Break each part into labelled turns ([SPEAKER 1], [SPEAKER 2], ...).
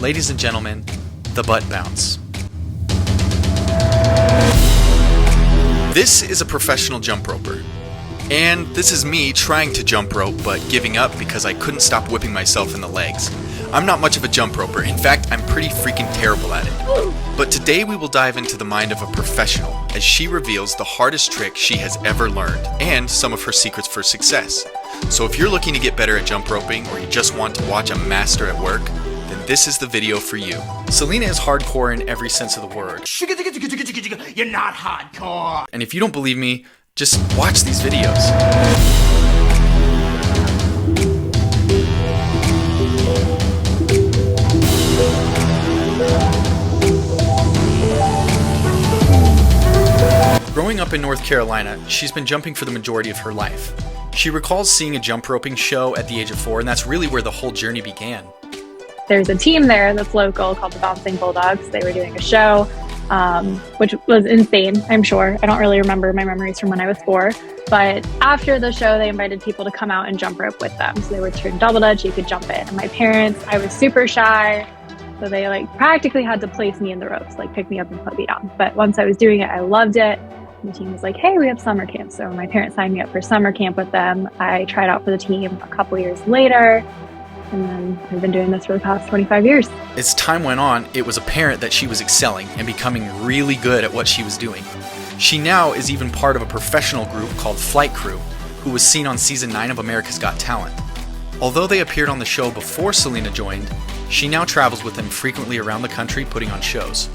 [SPEAKER 1] Ladies and gentlemen, the butt bounce. This is a professional jump roper. And this is me trying to jump rope, but giving up because I couldn't stop whipping myself in the legs. I'm not much of a jump roper. In fact, I'm pretty freaking terrible at it. But today we will dive into the mind of a professional as she reveals the hardest trick she has ever learned and some of her secrets for success. So if you're looking to get better at jump roping or you just want to watch a master at work, then this is the video for you. Celina is hardcore in every sense of the word.
[SPEAKER 2] You're not hardcore.
[SPEAKER 1] And if you don't believe me, just watch these videos. Growing up in North Carolina, she's been jumping for the majority of her life. She recalls seeing a jump roping show at the age of 4, and that's really where the whole journey began.
[SPEAKER 3] There's a team there that's local called the Bouncing Bulldogs. They were doing a show, which was insane, I'm sure. I don't really remember my memories from when I was 4. But after the show, they invited people to come out and jump rope with them. So they would turn double dutch, you could jump it. And my parents, I was super shy. So they practically had to place me in the ropes, pick me up and put me down. But once I was doing it, I loved it. And the team was like, hey, we have summer camp. So my parents signed me up for summer camp with them. I tried out for the team a couple years later. And then I've been doing this for the past 25 years.
[SPEAKER 1] As time went on, it was apparent that she was excelling and becoming really good at what she was doing. She now is even part of a professional group called Flight Crew, who was seen on season 9 of America's Got Talent. Although they appeared on the show before Celina joined, she now travels with them frequently around the country putting on shows.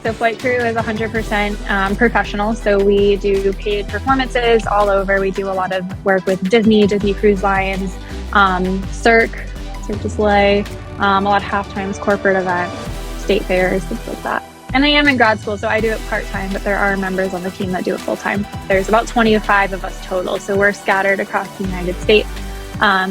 [SPEAKER 3] So Flight Crew is 100% professional. So we do paid performances all over. We do a lot of work with Disney Cruise Lines, Cirque du Soleil, a lot of half-times corporate events, state fairs, things like that. And I am in grad school, so I do it part-time, but there are members on the team that do it full-time. There's about 25 of us total, so we're scattered across the United States.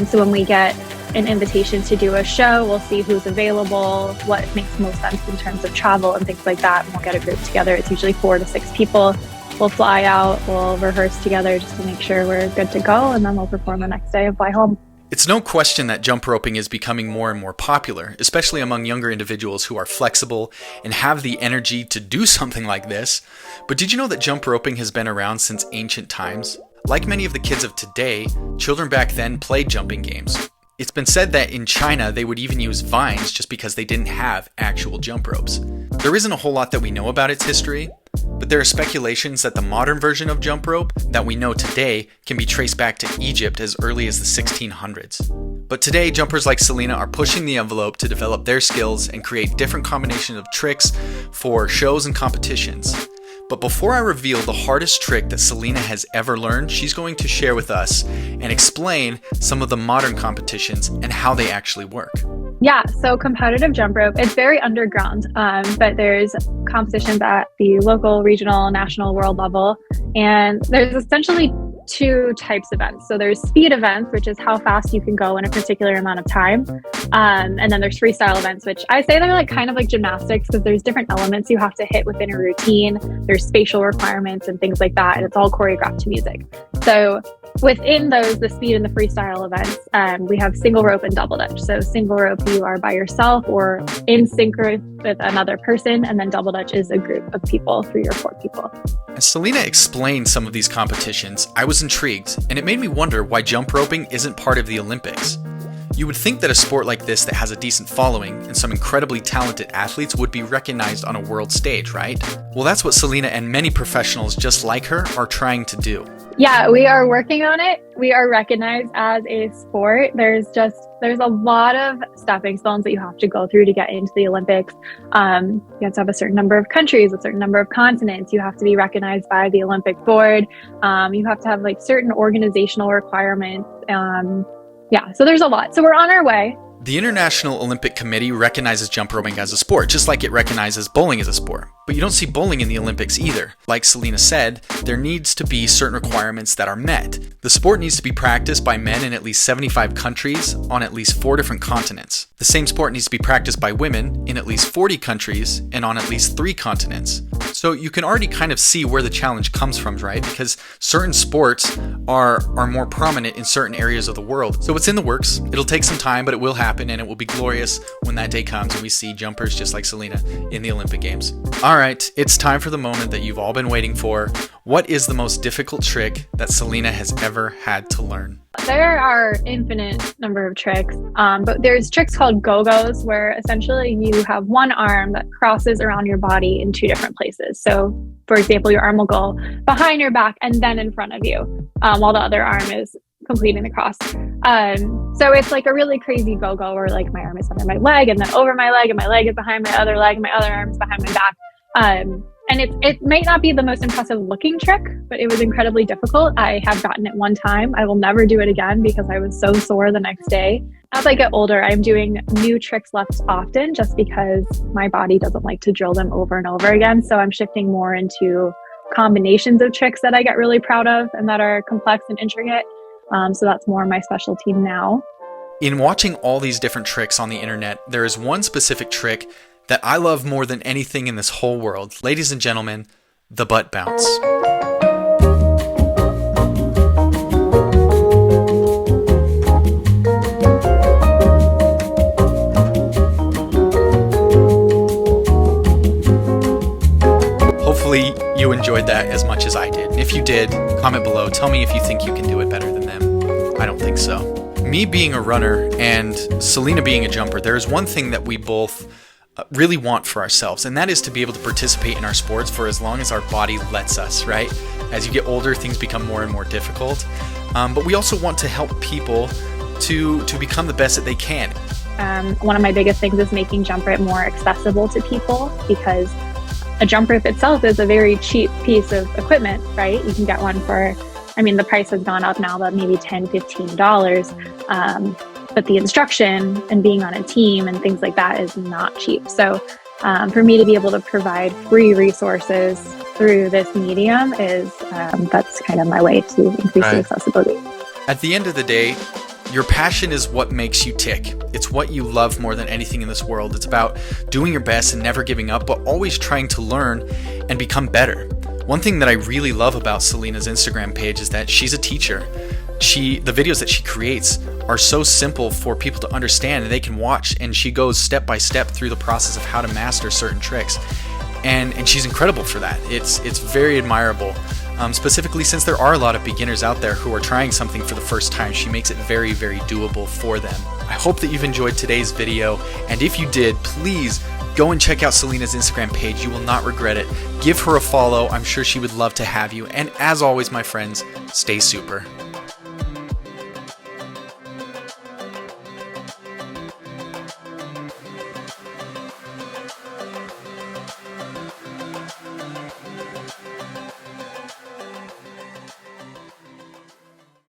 [SPEAKER 3] So when we get an invitation to do a show, we'll see who's available, what makes most sense in terms of travel and things like that, and we'll get a group together. It's usually 4 to 6 people. We'll fly out, we'll rehearse together just to make sure we're good to go, and then we'll perform the next day and fly home.
[SPEAKER 1] It's no question that jump roping is becoming more and more popular, especially among younger individuals who are flexible and have the energy to do something like this. But did you know that jump roping has been around since ancient times? Like many of the kids of today, children back then played jumping games. It's been said that in China they would even use vines just because they didn't have actual jump ropes. There isn't a whole lot that we know about its history, but there are speculations that the modern version of jump rope that we know today can be traced back to Egypt as early as the 1600s. But today, jumpers like Celina are pushing the envelope to develop their skills and create different combinations of tricks for shows and competitions. But before I reveal the hardest trick that Celina has ever learned, she's going to share with us and explain some of the modern competitions and how they actually work.
[SPEAKER 3] Yeah, so competitive jump rope, it's very underground, but there's competitions at the local, regional, national, world level, and there's essentially 2 types of events. So there's speed events, which is how fast you can go in a particular amount of time, and then there's freestyle events, which I say they're kind of like gymnastics because there's different elements you have to hit within a routine. There's spatial requirements and things like that, and it's all choreographed to music. So within those, the speed and the freestyle events, we have single rope and double dutch. So single rope, you are by yourself or in sync with another person, and then double dutch is a group of people, 3 or 4 people.
[SPEAKER 1] As Celina explained some of these competitions, I was intrigued, and it made me wonder why jump roping isn't part of the Olympics. You would think that a sport like this that has a decent following and some incredibly talented athletes would be recognized on a world stage, right? Well, that's what Celina and many professionals just like her are trying to do.
[SPEAKER 3] Yeah, we are working on it. We are recognized as a sport. There's a lot of stepping stones that you have to go through to get into the Olympics. You have to have a certain number of countries, a certain number of continents. You have to be recognized by the Olympic board. You have to have certain organizational requirements. So there's a lot. So we're on our way.
[SPEAKER 1] The International Olympic Committee recognizes jump roping as a sport, just like it recognizes bowling as a sport. But you don't see bowling in the Olympics either. Like Celina said, there needs to be certain requirements that are met. The sport needs to be practiced by men in at least 75 countries on at least 4 different continents. The same sport needs to be practiced by women in at least 40 countries and on at least 3 continents. So you can already kind of see where the challenge comes from, right? Because certain sports are more prominent in certain areas of the world. So it's in the works. It'll take some time, but it will happen, and it will be glorious when that day comes and we see jumpers just like Celina in the Olympic Games. All right, it's time for the moment that you've all been waiting for. What is the most difficult trick that Celina has ever had to learn?
[SPEAKER 3] There are infinite number of tricks, but there's tricks called go-go's where essentially you have one arm that crosses around your body in 2 different places. So, for example, your arm will go behind your back and then in front of you, while the other arm is completing the cross. So it's like a really crazy go-go where like my arm is under my leg and then over my leg and my leg is behind my other leg and my other arm is behind my back. And it may not be the most impressive looking trick, but it was incredibly difficult. I have gotten it one time. I will never do it again because I was so sore the next day. As I get older, I'm doing new tricks less often just because my body doesn't like to drill them over and over again. So I'm shifting more into combinations of tricks that I get really proud of and that are complex and intricate. So that's more my specialty now.
[SPEAKER 1] In watching all these different tricks on the internet, there is one specific trick that I love more than anything in this whole world. Ladies and gentlemen, the butt bounce. Hopefully you enjoyed that as much as I did. And if you did, comment below. Tell me if you think you can do it better than them. I don't think so. Me being a runner and Celina being a jumper, there is one thing that we both really want for ourselves, and that is to be able to participate in our sports for as long as our body lets us, right? As you get older, things become more and more difficult. But we also want to help people to become the best that they can.
[SPEAKER 3] One of my biggest things is making jump rope more accessible to people because a jump rope itself is a very cheap piece of equipment, right? You can get one for, the price has gone up now, but maybe $10, $15. But the instruction and being on a team and things like that is not cheap. So for me to be able to provide free resources through this medium is, that's kind of my way to increase the accessibility.
[SPEAKER 1] At the end of the day, your passion is what makes you tick. It's what you love more than anything in this world. It's about doing your best and never giving up, but always trying to learn and become better. One thing that I really love about Celina's Instagram page is that she's a teacher. The videos that she creates are so simple for people to understand and they can watch, and she goes step by step through the process of how to master certain tricks. And she's incredible for that. It's very admirable. Specifically since there are a lot of beginners out there who are trying something for the first time, she makes it very, very doable for them. I hope that you've enjoyed today's video, and if you did, please go and check out Celina's Instagram page. You will not regret it. Give her a follow. I'm sure she would love to have you. And as always, my friends, stay super.